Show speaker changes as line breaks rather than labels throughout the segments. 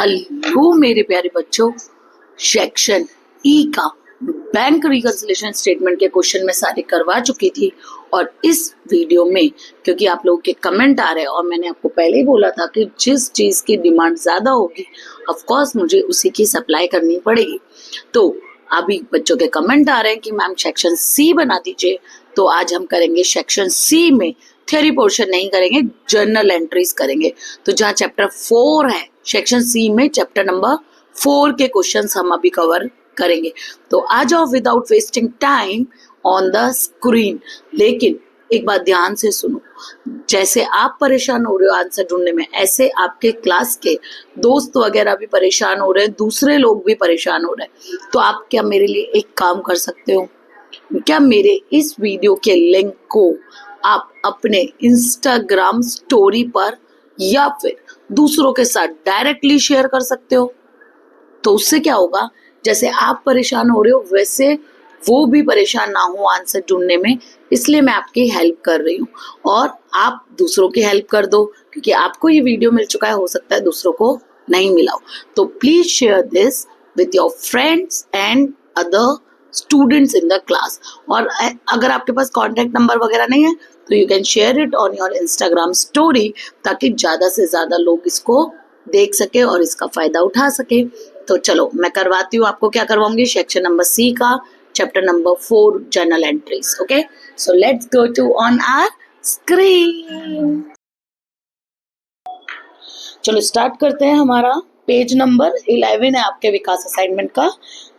Hello मेरे प्यारे बच्चों, सेक्शन ई का बैंक रिकंसिलिएशन स्टेटमेंट के क्वेश्चन में सारे करवा चुकी थी। और इस वीडियो में क्योंकि आप लोगों के कमेंट आ रहे हैं और मैंने आपको पहले ही बोला था कि जिस चीज़ की डिमांड ज़्यादा होगी ऑफ कोर्स मुझे उसी की सप्लाई करनी पड़ेगी। तो अभी बच्चों के कमेंट आ रहे हैं कि मैम सेक्शन सी बना दीजिए, तो आज हम करेंगे सेक्शन सी में थ्योरी पोर्शन नहीं करेंगे, जर्नल एंट्रीज करेंगे। तो जहाँ चैप्टर 4 है सेक्शन सी में चैप्टर नंबर 4 के क्वेश्चंस हम अभी कवर करेंगे। तो आ जाओ without wasting time on the screen. लेकिन एक बात ध्यान से सुनो, जैसे आप परेशान हो रहे हो आंसर ढूंढने में, ऐसे आपके क्लास के दोस्त वगैरह भी परेशान हो रहे हैं, दूसरे लोग भी परेशान हो रहे हैं। तो आप क्या मेरे लिए एक काम कर सकते हो? क्या मेरे इस वीडियो के लिंक को आप अपने इंस्टाग्राम स्टोरी पर या फिर दूसरों के साथ डायरेक्टली शेयर कर सकते हो? तो उससे क्या होगा, जैसे आप परेशान हो रहे हो वैसे वो भी परेशान ना हो आंसर ढूंढने में, इसलिए मैं आपकी हेल्प कर रही हूँ। और आप दूसरों की हेल्प कर दो, क्योंकि आपको ये वीडियो मिल चुका है, हो सकता है दूसरों को नहीं मिला हो। तो please share this with your friends and other students in the class. और अगर आपके पास कॉन्टैक्ट नंबर वगैरह नहीं है तो you can share it on your Instagram story, ताकि ज्यादा से ज्यादा लोग इसको देख सके और इसका फायदा उठा सके। तो चलो मैं करवाती हूँ आपको। क्या करवाऊंगी? सेक्शन नंबर सी का chapter number 4 journal entries. Okay, so let's go to on our screen. चलो स्टार्ट करते हैं। हमारा पेज नंबर 11 है आपके विकास असाइनमेंट का,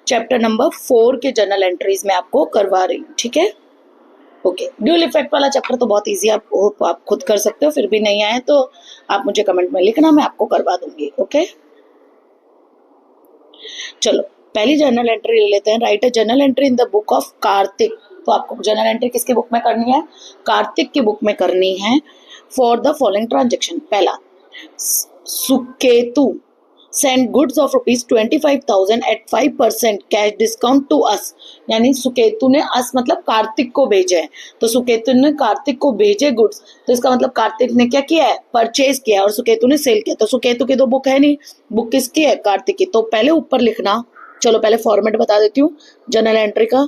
चैप्टर नंबर 4 के जर्नल एंट्रीज में आपको करवा रही हूँ। ठीक है, ओके। ड्यूल इफेक्ट वाला चैप्टर तो बहुत इजी, आप खुद कर सकते हो। फिर भी नहीं आए तो आप मुझे कमेंट में लिखना, मैं आपको करवा दूंगी। ओके, चलो पहली जर्नल एंट्री ले लेते हैं। Right a journal entry in the book of Kartik. तो आपको जर्नल एंट्री किसकी बुक में करनी है? कार्तिक की बुक में करनी है। For the following transaction. पहला, Suketu send goods of ₹25,000 at 5% cash discount to us. यानी सुकेतु ने अस मतलब कार्तिक को भेजे हैं। तो सुकेतु ने कार्तिक को भेजे गुड्स, तो इसका मतलब कार्तिक ने क्या किया है? परचेज किया है, और सुकेतु ने सेल किया। तो सुकेतु की तो बुक है नहीं, बुक किसकी है? कार्तिक की। तो पहले ऊपर लिखना। चलो पहले फॉर्मेट बता देती हूँ जर्नल एंट्री का।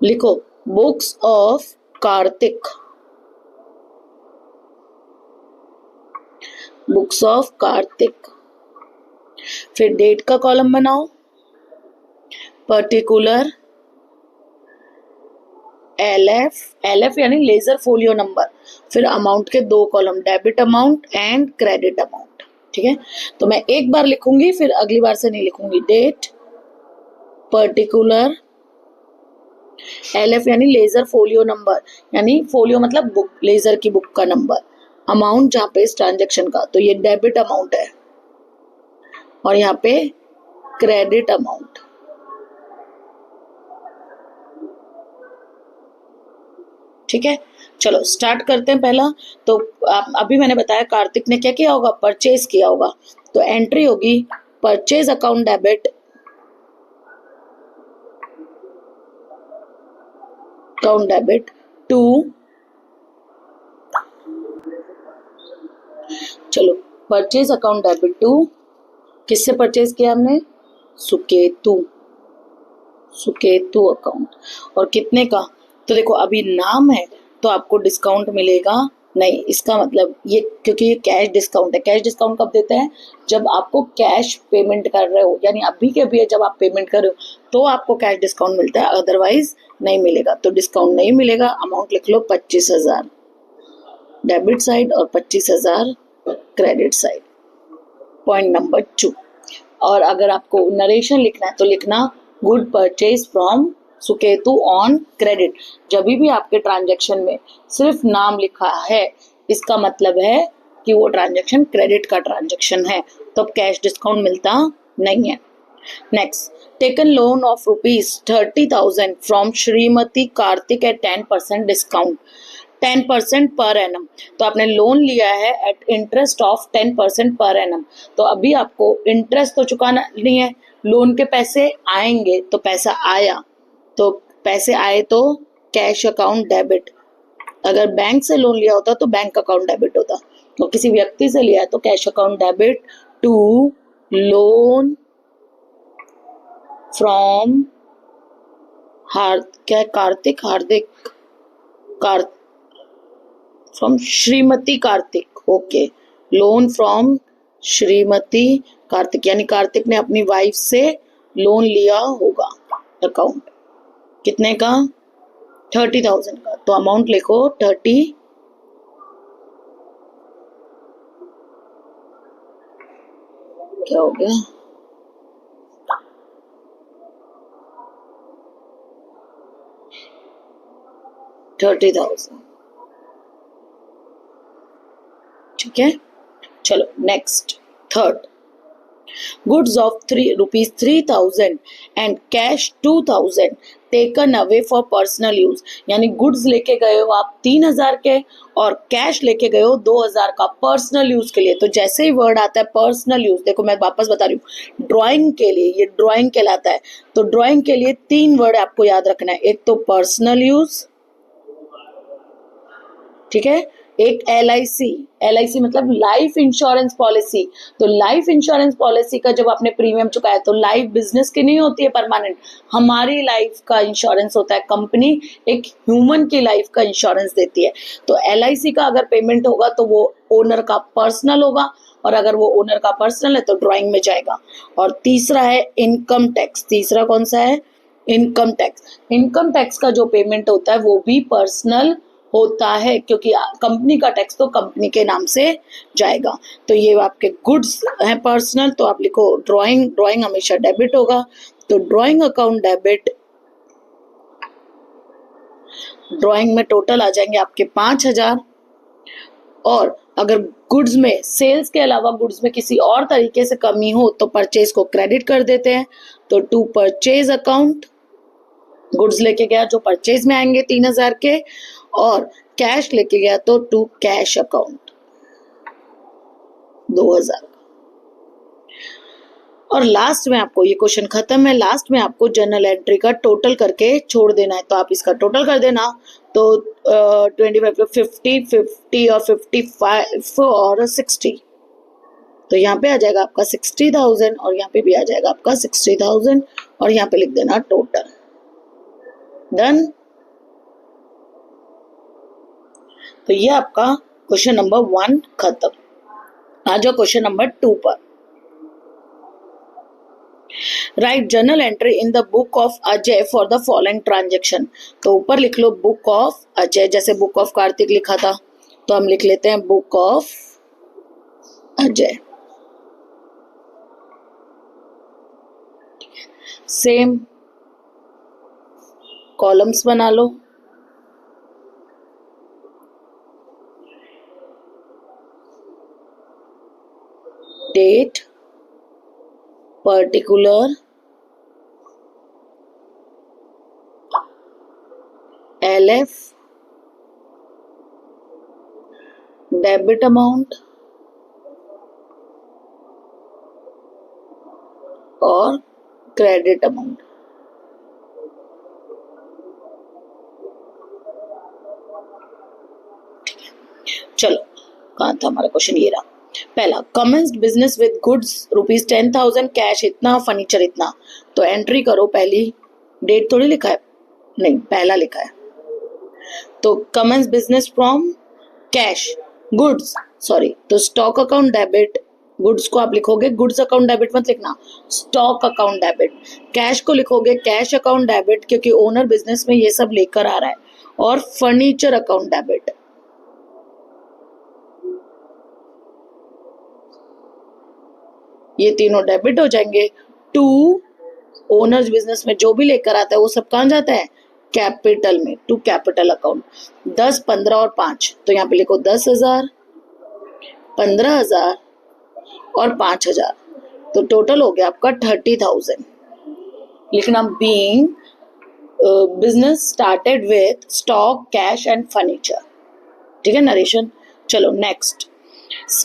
लिखो books of Kartik, books of Kartik. फिर डेट का कॉलम बनाओ, पर्टिकुलर एलएफ यानी लेजर फोलियो नंबर। फिर अमाउंट के 2 column, debit amount and credit amount. ठीक है, तो मैं एक बार लिखूंगी, फिर अगली बार से नहीं लिखूंगी। डेट, पर्टिकुलर, एलएफ यानी लेजर फोलियो नंबर, यानी फोलियो मतलब बुक, लेजर की बुक का नंबर। अमाउंट जहाँ पे इस ट्रांजेक्शन का, तो ये डेबिट अमाउंट है, और यहाँ पे क्रेडिट अमाउंट। ठीक है, चलो स्टार्ट करते हैं। पहला तो अभी मैंने बताया कार्तिक ने क्या किया होगा? परचेज किया होगा। तो एंट्री होगी purchase account debit, account debit to, चलो परचेज अकाउंट डेबिट टू, किससे परचेज किया हमने? सुकेतु, सुकेतु अकाउंट। और कितने का? तो देखो अभी नाम है तो आपको डिस्काउंट मिलेगा नहीं, इसका मतलब ये, क्योंकि ये कैश डिस्काउंट है। कैश डिस्काउंट कब देते हैं? जब आपको कैश पेमेंट कर रहे हो, यानी अभी के अभी जब आप पेमेंट कर रहे हो तो आपको कैश डिस्काउंट मिलता है, अदरवाइज नहीं मिलेगा। तो डिस्काउंट नहीं मिलेगा। अमाउंट लिख लो 25,000 डेबिट साइड और 25,000 क्रेडिट साइड। Point number 2। और अगर आपको नरेशन लिखना है तो लिखना good purchase from Suketu on credit. जब भी आपके ट्रांजैक्शन में सिर्फ नाम लिखा है, इसका मतलब है कि वो ट्रांजैक्शन क्रेडिट का ट्रांजैक्शन है, तो कैश डिस्काउंट मिलता नहीं है। Next, taken loan of ₹30,000 from Shrimati Kartik at 10% discount, 10% per annum. तो आपने लोन लिया है eight interest of 10% per annum. तो अभी आपको इंटरेस्ट तो चुकाना नहीं है, लोन के पैसे आएंगे। तो पैसा आया, तो पैसे आए तो कैश अकाउंट डेबिट। अगर बैंक से लोन लिया होता तो बैंक अकाउंट डेबिट होता, तो किसी व्यक्ति से लिया है तो cash account debit to loan from Kartik Hardik from Shrimati Kartik. Okay, loan from Shrimati Kartik, यानी कार्तिक ने अपनी वाइफ से लोन लिया होगा। अकाउंट कितने का? 30,000 का। तो अमाउंट लिखो 30, क्या हो गया, 30,000। ठीक है, चलो next. Third, goods of ₹3,000 and cash 2,000 taken away for personal use, यानी गुड्स लेके गए हो आप 3,000 के और कैश लेके गए हो 2,000 का पर्सनल यूज के लिए। तो जैसे ही वर्ड आता है पर्सनल यूज, देखो मैं वापस बता रही हूँ, ड्राइंग के लिए ये ड्राइंग कहलाता है। तो ड्राइंग के लिए 3 वर्ड आपको याद रखना है, एक तो पर्सनल यूज, ठीक है, एक LIC मतलब लाइफ इंश्योरेंस पॉलिसी। तो लाइफ इंश्योरेंस पॉलिसी का जब आपने प्रीमियम चुकाया तो लाइफ बिजनेस की नहीं होती है परमानेंट, हमारी लाइफ का इंश्योरेंस होता है। कंपनी एक ह्यूमन की लाइफ का इंश्योरेंस देती है। तो LIC का अगर पेमेंट होगा तो वो ओनर का पर्सनल होगा, और अगर वो ओनर का पर्सनल है तो ड्राइंग में जाएगा। और तीसरा है इनकम टैक्स। तीसरा कौन सा है? Income tax. इनकम टैक्स का जो पेमेंट होता है वो भी पर्सनल होता है, क्योंकि कंपनी का टैक्स तो कंपनी के नाम से जाएगा। तो ये आपके गुड्स हैं पर्सनल, तो आप लिखो ड्राइंग। ड्राइंग हमेशा डेबिट होगा, तो ड्राइंग अकाउंट डेबिट। ड्राइंग में टोटल आ जाएंगे आपके 5,000। और अगर गुड्स में सेल्स के अलावा गुड्स में किसी और तरीके से कमी हो तो परचेज को क्रेडिट कर देते हैं। तो टू परचेज अकाउंट, गुड्स लेके गया जो परचेज में आएंगे 3,000 के, और कैश लेके गया तो टू कैश अकाउंट 2,000। और लास्ट में आपको, ये क्वेश्चन खत्म है, लास्ट में आपको जर्नल एंट्री का टोटल करके छोड़ देना है। तो आप इसका टोटल कर देना, तो 25 को 50, 50 और 55 और 60। तो यहाँ पे आ जाएगा आपका 60,000 और यहाँ पे भी आ जाएगा आपका 60,000 और यहाँ पे लिख देना टोटल। डन। तो ये आपका क्वेश्चन नंबर 1 खत्म। आ जाओ क्वेश्चन नंबर 2 पर। Right journal entry in the book of Ajay for the following transaction. तो ऊपर लिख लो बुक ऑफ अजय, जैसे बुक ऑफ कार्तिक लिखा था तो हम लिख लेते हैं book of Ajay. Same columns बना लो। Date, particular, LF, debit amount और क्रेडिट अमाउंट। चलो कहाँ था हमारा क्वेश्चन, ये रहा। पहला, commenced business with goods ₹10,000, cash इतना, फर्नीचर इतना। तो एंट्री करो पहली, डेट थोड़ी लिखा है, नहीं पहला लिखा है। तो commenced business from cash goods, sorry, तो स्टॉक अकाउंट डेबिट, गुड्स को आप लिखोगे गुड्स अकाउंट डेबिट मत लिखना, स्टॉक अकाउंट डेबिट। कैश को लिखोगे कैश अकाउंट डेबिट, क्योंकि ओनर बिजनेस में ये सब लेकर आ रहा है। और फर्नीचर अकाउंट डेबिट, ये तीनों डेबिट हो जाएंगे। टू ओनर्स बिजनेस में जो भी लेकर आता है वो सब कहाँ जाता है? कैपिटल में, टू कैपिटल अकाउंट। 10, 15 और 5, तो यहाँ पे लिखो 10,000, 15,000 और 5,000। तो टोटल हो गया आपका 30,000। लिखना being business started with stock, cash and furniture. ठीक है नरेशन। चलो next,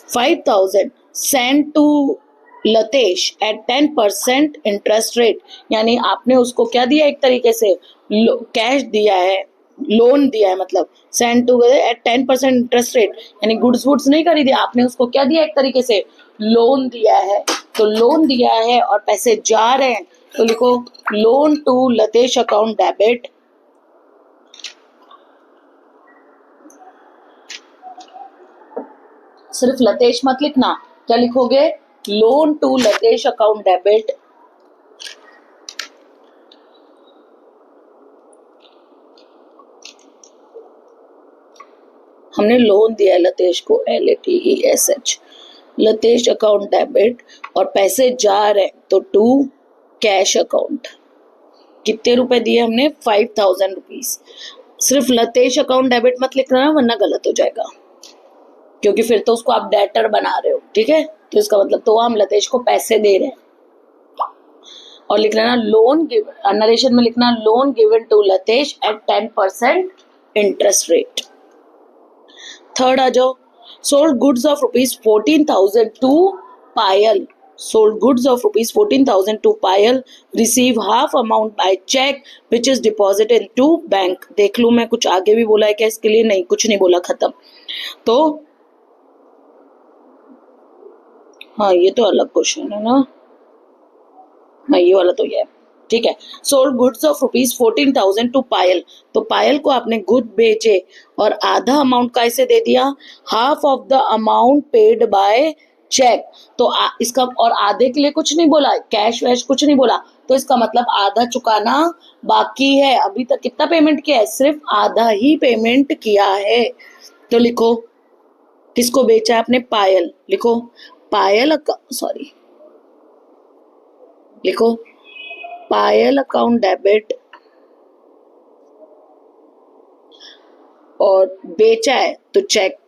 5,000 send to Latesh at 10% interest rate, यानी आपने उसको क्या दिया, एक तरीके से कैश दिया है, लोन दिया है, मतलब send to at 10% interest rate, यानी गुड्स वुड्स नहीं खरीदी आपने, उसको क्या दिया, एक तरीके से लोन दिया है तो लोन दिया है और पैसे जा रहे हैं, तो लिखो loan to Latesh account debit, सिर्फ लतेश मत लिखना, क्या लिखोगे, loan to Latesh account debit, हमने लोन दिया है लतेश को, LATESH, लतेश अकाउंट डेबिट, और पैसे जा रहे हैं तो टू कैश अकाउंट। कितने रुपए दिए हमने, 5000 रुपीज। सिर्फ लतेश अकाउंट डेबिट मत लिखना ना, वरना गलत हो जाएगा, क्योंकि फिर तो उसको आप डेटर बना रहे हो, ठीक है। तो इसका मतलब तो हम लतेश को पैसे दे रहे हैं। और लिख लेना लोन गिवन, नरेशन में लिखना loan given to Latesh at 10% interest rate. Third आ जाओ, sold goods of ₹14,000 to Payal, sold goods of ₹14,000 to Payal, receive half amount by check which is deposited to bank। देख लूं मैं कुछ आगे भी बोला है क्या इसके लिए, नहीं कुछ नहीं बोला, खत्म। तो हाँ ये तो अलग क्वेश्चन है ना, हाँ ये वाला तो ये है, ठीक है। सोल्ड गुड्स ऑफ ₹14,000 टू पायल, तो पायल को आपने गुड बेचे और आधा अमाउंट कैसे दे दिया, half of the amount paid by cheque. तो इसका, और आधे के लिए कुछ नहीं बोला, कैश वैश कुछ नहीं बोला, तो इसका मतलब आधा चुकाना बाकी है। अभी तक कितना पेमेंट किया है, सिर्फ आधा ही पेमेंट किया है। तो लिखो किसको बेचा है आपने, पायल, लिखो पायल, सॉरी लिखो पायल अकाउंट डेबिट, और बेचा है तो चेक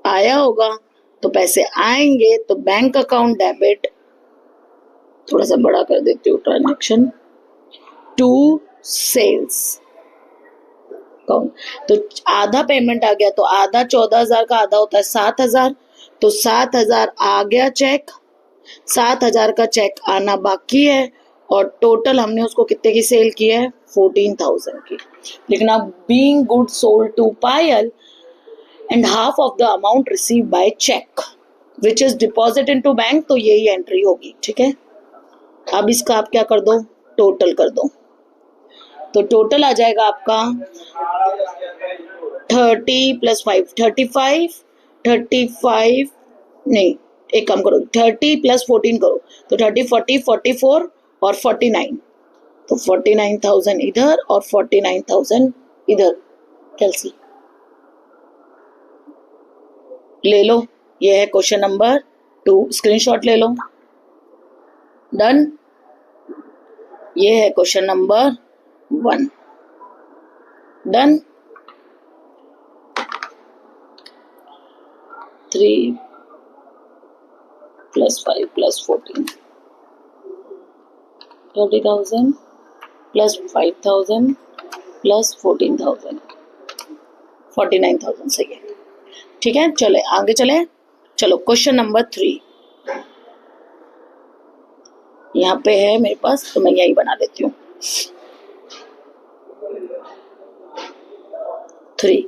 आया होगा तो पैसे आएंगे, तो बैंक अकाउंट डेबिट, थोड़ा सा बड़ा कर देती हूँ ट्रांजैक्शन, टू सेल्स अकाउंट। तो आधा पेमेंट आ गया, तो आधा 14,000 का आधा होता है 7,000, तो 7,000 आ गया चेक, 7,000 का चेक आना बाकी है, और टोटल हमने उसको कितने की सेल की है, 14,000 की। लिखना being good sold to Payal and half of the amount received by check which is deposited into bank, तो यही एंट्री होगी, ठीक है। अब इसका आप क्या कर दो, टोटल कर दो, तो टोटल आ जाएगा आपका 30 + 5 35 नहीं, एक काम करो 30 + 14 करो, तो 30 40 44 और 49, तो 49,000 इधर और 49,000 इधर, कैलसी ले लो। ये है क्वेश्चन नंबर 2, स्क्रीनशॉट ले लो, डन। ये है क्वेश्चन नंबर 1, डन। 3 + 5 + 14, 30,000 + 5,000 + 14,000, 49,000 सही है, ठीक है। चले आगे चले, चलो क्वेश्चन नंबर 3 यहाँ पे है मेरे पास, तो मैं यही बना देती हूँ 3।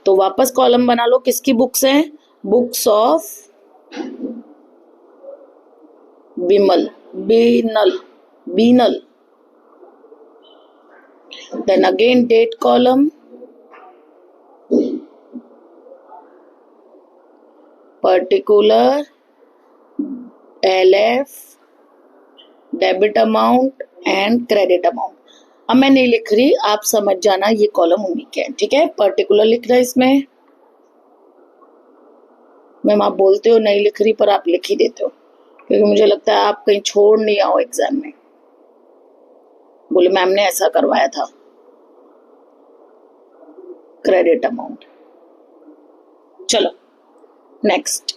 तो वापस कॉलम बना लो, किसकी बुक्स हैं, books of Binal, then again date column, particular, LF, debit amount and credit amount. अब मैं नहीं लिख रही, आप समझ जाना ये कॉलम उन्हीं के हैं, ठीक है। पर्टिकुलर लिख रहा है इसमें, मैम आप बोलते हो नहीं लिख रही, पर आप लिख ही देते हो, क्योंकि मुझे लगता है आप कहीं छोड़ नहीं आओ एग्जाम में, बोले मैम ने ऐसा करवाया था। क्रेडिट अमाउंट, चलो next,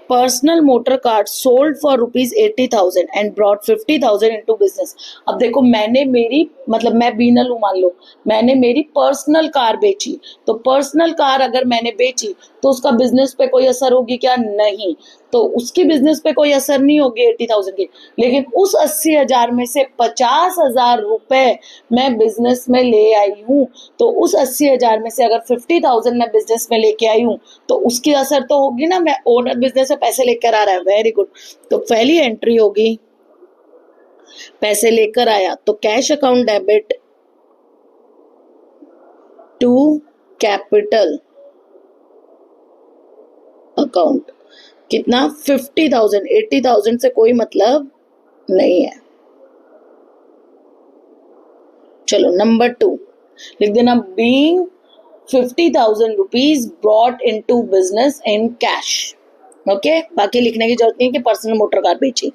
personal motor car sold for ₹80,000 and brought 50,000 into business. अब देखो मैंने मेरी, मतलब मैं बीनल हूं मान लो, मैंने मेरी पर्सनल कार बेची, तो पर्सनल कार अगर मैंने बेची तो उसका बिजनेस पे कोई असर होगी क्या, नहीं, तो उसकी बिजनेस पे कोई असर नहीं होगी 80,000 की। लेकिन उस 80,000 में से 50,000 रुपए मैं बिजनेस में ले आई हूँ, तो उस 80,000 में से अगर 50,000 मैं बिजनेस में लेके आई हूँ तो उसकी असर तो होगी ना, मैं ओनर बिजनेस से पैसे लेकर आ रहा है, वेरी गुड। तो पहली एंट्री होगी पैसे लेकर आया, तो cash account debit to capital account. कितना? 50,000। 80,000 से कोई मतलब नहीं है। चलो नंबर 2 लिख देना, being 50,000 rupees brought into business in cash. Okay, बाकी लिखने की जरूरत नहीं कि पर्सनल मोटर कार बेची।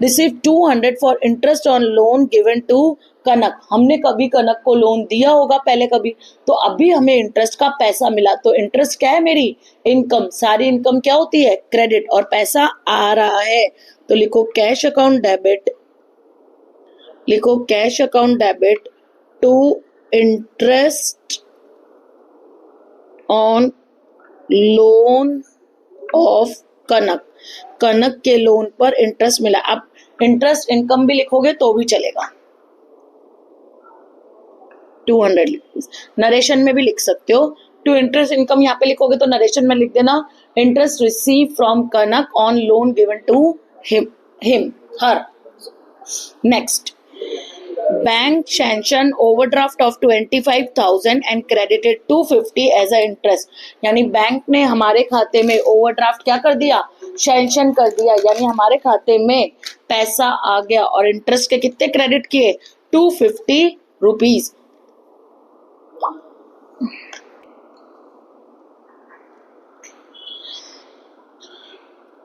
Receive 200 for interest on loan given to Kanak. हमने कभी कनक को लोन दिया होगा पहले कभी, तो अभी हमें इंटरेस्ट का पैसा मिला। तो इंटरेस्ट क्या है? मेरी इनकम। सारी इनकम क्या होती है? क्रेडिट। और पैसा आ रहा है, तो लिखो कैश अकाउंट डेबिट, लिखो cash account debit to interest on loan of Kanak. Kanak के लोन पर इंटरेस्ट मिला। अब इंटरेस्ट इनकम भी लिखोगे तो भी चलेगा। 200 रुपीज नरेशन में भी लिख सकते हो। टू इंटरेस्ट इनकम यहाँ पे लिखोगे तो नरेशन में लिख देना, interest receive from Kanak on loan given to him her. Next, bank sanction overdraft of 25,000 and credited 250 as a interest. यानी बैंक ने हमारे खाते में ओवरड्राफ्ट क्या कर दिया? सैंक्शन कर दिया, यानी हमारे खाते में पैसा आ गया। और इंटरेस्ट के कितने क्रेडिट किए? 250 रुपीज।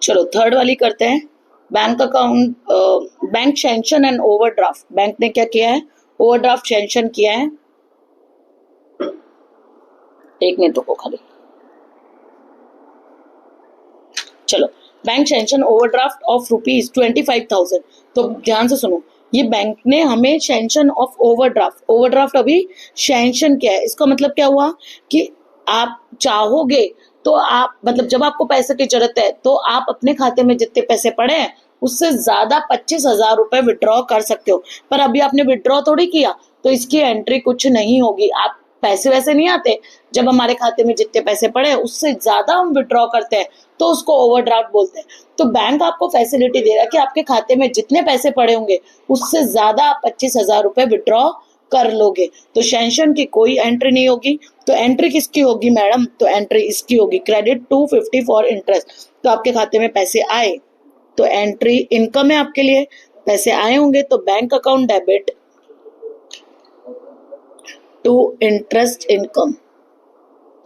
चलो थर्ड वाली करते हैं। Bank account, bank sanction and overdraft. Bank ने क्या किया है? ओवरड्राफ्ट सैंक्शन किया है। एक मिनट को खाली। चलो, bank sanction overdraft of rupees 25,000। तो ध्यान से सुनो, ये बैंक ने हमें सैंक्शन ऑफ ओवरड्राफ्ट अभी सैंक्शन किया है। इसका मतलब क्या हुआ कि आप चाहोगे तो आप, मतलब जब आपको पैसे की जरूरत है तो आप अपने खाते में जितने पैसे पड़े हैं उससे ज्यादा 25,000 रुपए विड्रॉ कर सकते हो। पर अभी आपने विड्रॉ थोड़ी किया, तो इसकी एंट्री कुछ नहीं होगी। आप पैसे वैसे नहीं आते, जब हमारे खाते में जितने पैसे पड़े उससे ज्यादा हम विड्रॉ करते हैं तो उसको ओवरड्राफ्ट बोलते हैं। तो बैंक आपको फैसिलिटी दे रहा है कि आपके खाते में जितने पैसे पड़े होंगे उससे ज्यादा आप 25,000 रुपए विड्रॉ कर लोगे। तो सैंक्शन की कोई एंट्री नहीं होगी। तो एंट्री किसकी होगी मैडम? तो एंट्री इसकी होगी, क्रेडिट 250 फॉर इंटरेस्ट। तो आपके खाते में पैसे आए तो एंट्री इनकम है आपके लिए, पैसे आए होंगे तो bank account debit to interest income,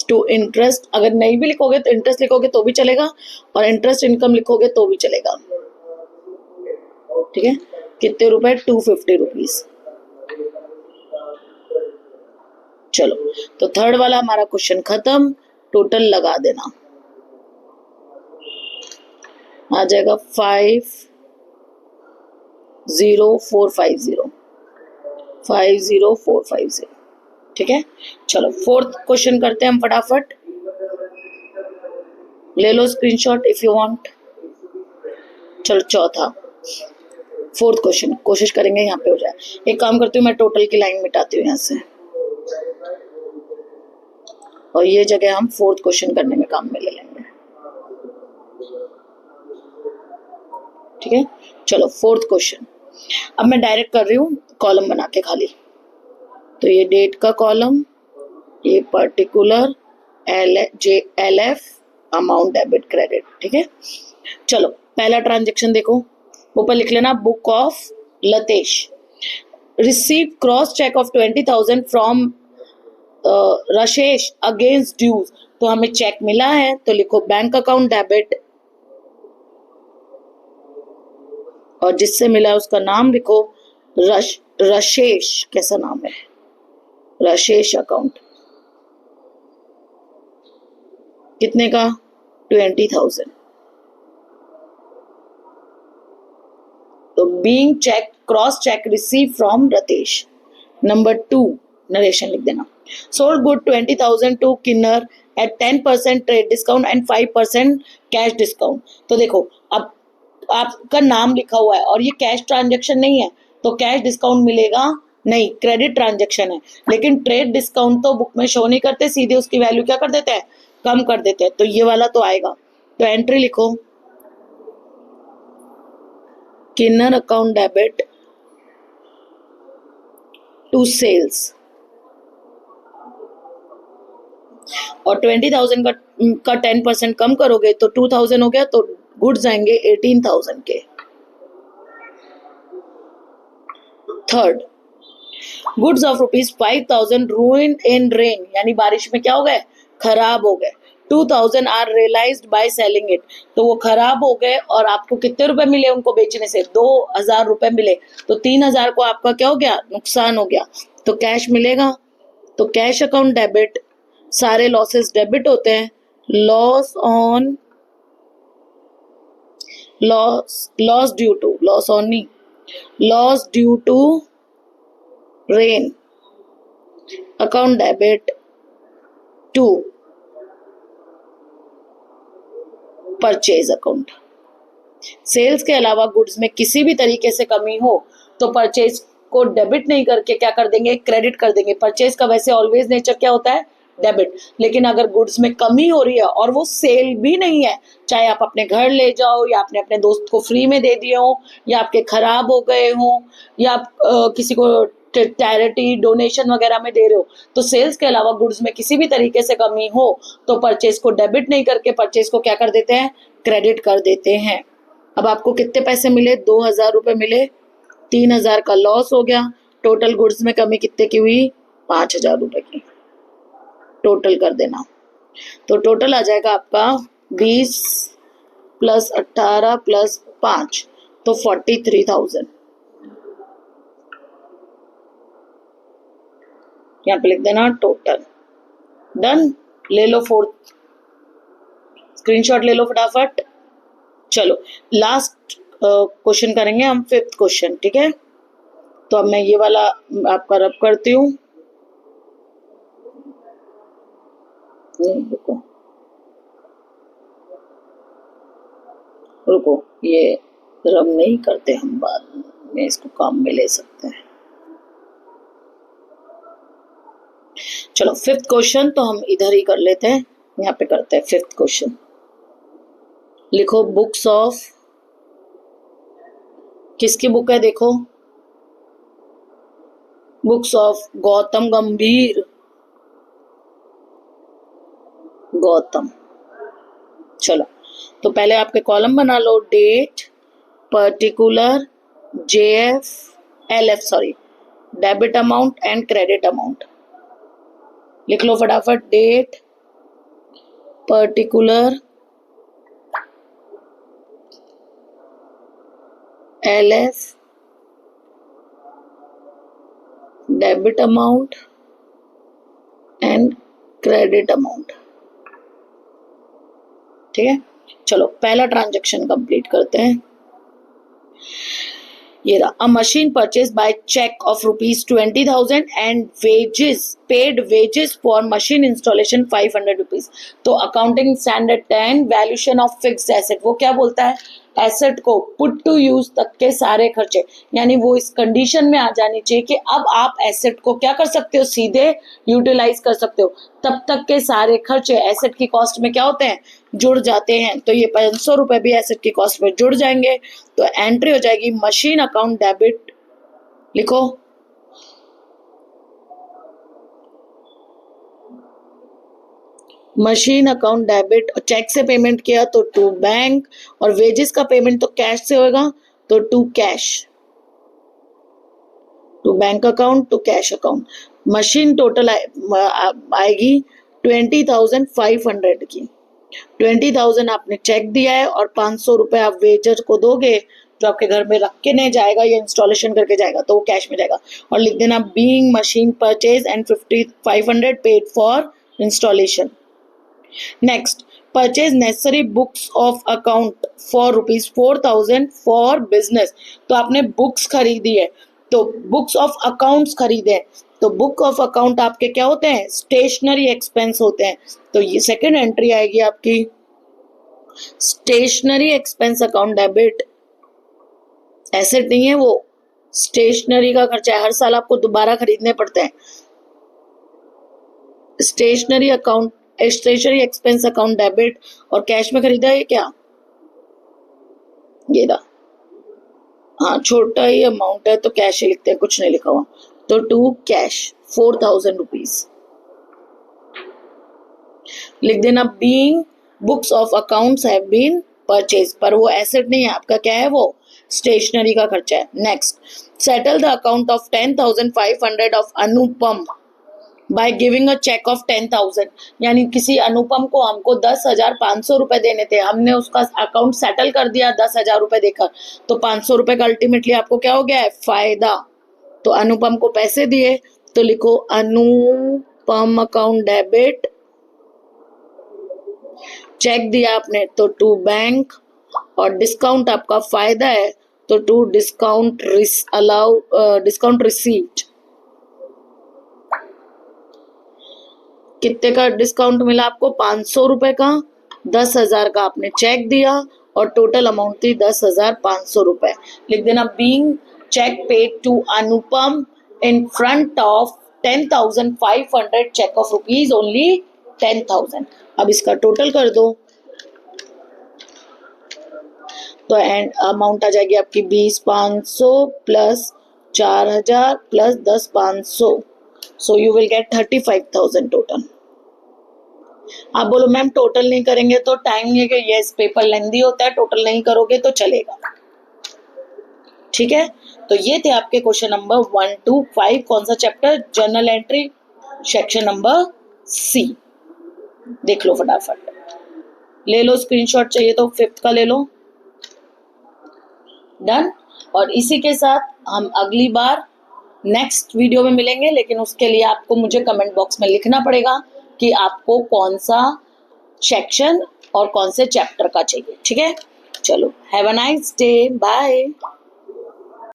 to interest. अगर नहीं भी लिखोगे तो इंटरेस्ट लिखोगे तो भी चलेगा, और इंटरेस्ट इनकम लिखोगे तो भी चलेगा। ठीक है, कितने रुपए? 250 रुपीज। चलो, तो थर्ड वाला हमारा क्वेश्चन खत्म। टोटल लगा देना, आ जाएगा 50450, 50450। ठीक है, चलो फोर्थ क्वेश्चन करते हैं हम फटाफट। ले लो स्क्रीनशॉट इफ यू वांट। चलो चौथा, फोर्थ क्वेश्चन कोशिश करेंगे यहाँ पे हो जाए। एक काम करती हूँ, मैं टोटल की लाइन मिटाती हूँ यहाँ से, और ये जगह हम फोर्थ क्वेश्चन करने में काम में ले लेंगे। ठीक है, चलो फोर्थ क्वेश्चन। अब मैं डायरेक्ट कर रही हूँ कॉलम बना के खाली। तो ये डेट का कॉलम, ये particular LF amount debit credit. ठीक है, चलो पहला ट्रांजेक्शन देखो, ऊपर लिख लेना, book of Latesh receive cross cheque of 20,000 from Rashesh against dues. तो हमें चेक मिला है तो लिखो बैंक अकाउंट डेबिट, और जिससे मिला है उसका नाम लिखो रशेश। कैसा नाम है? रशेश अकाउंट। कितने का? 20,000। तो being cheque cross cheque receive from Ratesh. Number 2 narration लिख देना, sold good 20,000 to Kinnar at 10% trade discount and 5% cash discount. तो देखो, अब आपका नाम लिखा हुआ है और ये कैश ट्रांजैक्शन नहीं है, तो कैश डिस्काउंट मिलेगा नहीं, क्रेडिट ट्रांजैक्शन है। लेकिन ट्रेड डिस्काउंट तो बुक में शो नहीं करते, सीधे उसकी वैल्यू क्या कर देते हैं? कम कर देते हैं। तो ये वाला तो आएगा। तो एंट्री लिखो, किन्नर अकाउंट डेबिट टू सेल्स, और 20,000 का 10% कम करोगे तो 2,000 हो गया, तो गुड्स आएंगे 18,000 के। Third, goods of ₹5,000 रूइन in rain, यानी बारिश में क्या हो गए, खराब हो गए। 2,000 are realised by selling it, तो वो खराब हो गए और आपको कितने रुपए मिले उनको बेचने से, 2,000 रुपए मिले, तो 3,000 को आपका क्या हो गया, नुकसान हो गया, तो कैश मिलेगा। तो कैश अकाउंट डेबिट, सारे लॉसेस डेबिट होते हैं, loss on loss due to, loss on नहीं, loss due to rain account debit to purchase account. Sales के अलावा गुड्स में किसी भी तरीके से कमी हो तो परचेज को डेबिट नहीं करके क्या कर देंगे, क्रेडिट कर देंगे। परचेज का वैसे ऑलवेज नेचर क्या होता है, डेबिट, लेकिन अगर गुड्स में कमी हो रही है और वो सेल भी नहीं है, चाहे आप अपने घर ले जाओ या आपने अपने दोस्त को फ्री में दे दिए हो या आपके खराब हो गए हो या आप किसी को चैरिटी डोनेशन वगैरह में दे रहे हो, तो सेल्स के अलावा गुड्स में किसी भी तरीके से कमी हो तो परचेज को डेबिट नहीं करके परचेज को क्या कर देते हैं, क्रेडिट कर देते हैं। अब आपको कितने पैसे मिले, 2,000 रुपए मिले, 3,000 का लॉस हो गया, टोटल गुड्स में कमी कितने की हुई, 5,000 रुपए की। टोटल कर देना, तो टोटल आ जाएगा आपका 20 + 18 + 5, तो 43,000। यहाँ पे लिख देना टोटल। डन, ले लो फोर्थ स्क्रीनशॉट, ले लो फटाफट। चलो लास्ट क्वेश्चन करेंगे हम, 5th क्वेश्चन, ठीक है। तो अब मैं ये वाला आपका रब करती हूँ, रुको रुको, ये रब नहीं करते हम, बाद में इसको काम में ले सकते हैं। चलो 5th क्वेश्चन तो हम इधर ही कर लेते हैं, यहाँ पे करते हैं 5th क्वेश्चन। लिखो बुक्स ऑफ, किसकी बुक है, देखो बुक्स ऑफ गौतम गंभीर, गौतम। चलो तो पहले आपके कॉलम बना लो, date, particular, JF LF sorry, debit amount and credit amount. लिख लो फटाफट, date, particular, LF, debit amount and credit amount, ठीक है। चलो पहला ट्रांजैक्शन कंप्लीट करते हैं। ये रहा, a machine purchase by cheque of ₹20,000 and paid wages for machine installation ₹500। तो accounting standard 10 valuation of fixed asset, वो क्या बोलता है, एसेट को पुट टू यूज तक के सारे खर्चे, यानी वो इस कंडीशन में आ जानी चाहिए कि अब आप एसेट को क्या कर सकते हो, सीधे यूटिलाइज कर सकते हो, तब तक के सारे खर्चे एसेट की कॉस्ट में क्या होते हैं, जुड़ जाते हैं। तो ये 500 रुपए भी एसेट की कॉस्ट में जुड़ जाएंगे, तो एंट्री हो जाएगी मशीन अकाउंट डेबिट, लिखो मशीन अकाउंट डेबिट, चेक से पेमेंट किया तो टू बैंक, और वेजेस का पेमेंट तो कैश से होगा तो to cash, to bank account to cash account. Machine total आएगी 20,500 की। 20,000 आपने चेक दिया है और 500 रुपए आप वेजर को दोगे जो आपके घर में रख के नहीं जाएगा या इंस्टॉलेशन करके जाएगा, तो वो कैश में जाएगा। और लिख देना being machine purchase and 500 paid for installation. Next, purchase necessary books of account for ₹4,000 for business. तो आपने बुक्स खरीदी है, तो बुक्स ऑफ अकाउंट्स खरीदे, तो बुक ऑफ अकाउंट आपके क्या होते हैं, स्टेशनरी एक्सपेंस होते हैं। तो ये सेकंड एंट्री आएगी आपकी, stationery expense account debit, asset नहीं है वो, स्टेशनरी का खर्चा है, हर साल आपको दोबारा खरीदने पड़ते हैं। Stationery account stationery expense account debit, और कैश में खरीदा है क्या, ये रहा। हाँ, छोटा ही अमाउंट है तो कैश ही लिखते हैं, कुछ नहीं लिखा हुआ। तो टू कैश 4000 रुपीज लिख देना। Being books of accounts have been purchase, पर वो एसेट नहीं है आपका, क्या है वो, स्टेशनरी का खर्चा है। Next, settle the account of 10,500 of Anupam by giving a cheque of 10,000, यानी किसी अनुपम को हमको 10,500 रुपए देने थे, हमने उसका अकाउंट सेटल कर दिया 10,000 रुपए देकर, तो 500 रुपए का अल्टीमेटली आपको क्या हो गया है, फायदा। तो अनुपम को पैसे दिए तो लिखो अनुपम अकाउंट डेबिट, चेक दिया आपने तो टू बैंक, और डिस्काउंट आपका फायदा है तो टू डिस्काउंट डिस्काउंट रिसीव्ड। कितने का डिस्काउंट मिला आपको, 500 रुपए का, 10,000 का आपने चेक दिया और टोटल अमाउंट थी 10,500 रुपए। लिख देना being cheque paid to Anupam in front of 10,500 cheque of rupees only 10,000। अब इसका टोटल कर दो तो एंड अमाउंट आ जाएगी आपकी 20,500 plus 4,000 plus 10,500, so you will get 35,000 total. आप बोलो मैम टोटल नहीं करेंगे तो टाइम नहीं है कि यस पेपर लेंदी होता है, टोटल नहीं करोगे तो चलेगा, ठीक है। तो ये थे आपके क्वेश्चन नंबर 1 to 5, कौन सा chapter, journal entry, section number C. देख लो फटाफट, ले लो स्क्रीनशॉट, चाहिए तो 5th का ले लो। डन। और इसी के साथ हम अगली बार नेक्स्ट वीडियो में मिलेंगे, लेकिन उसके लिए आपको मुझे कमेंट बॉक्स में लिखना पड़ेगा कि आपको कौन सा सेक्शन और कौन से चैप्टर का चाहिए, ठीक है। चलो, have a nice day, bye.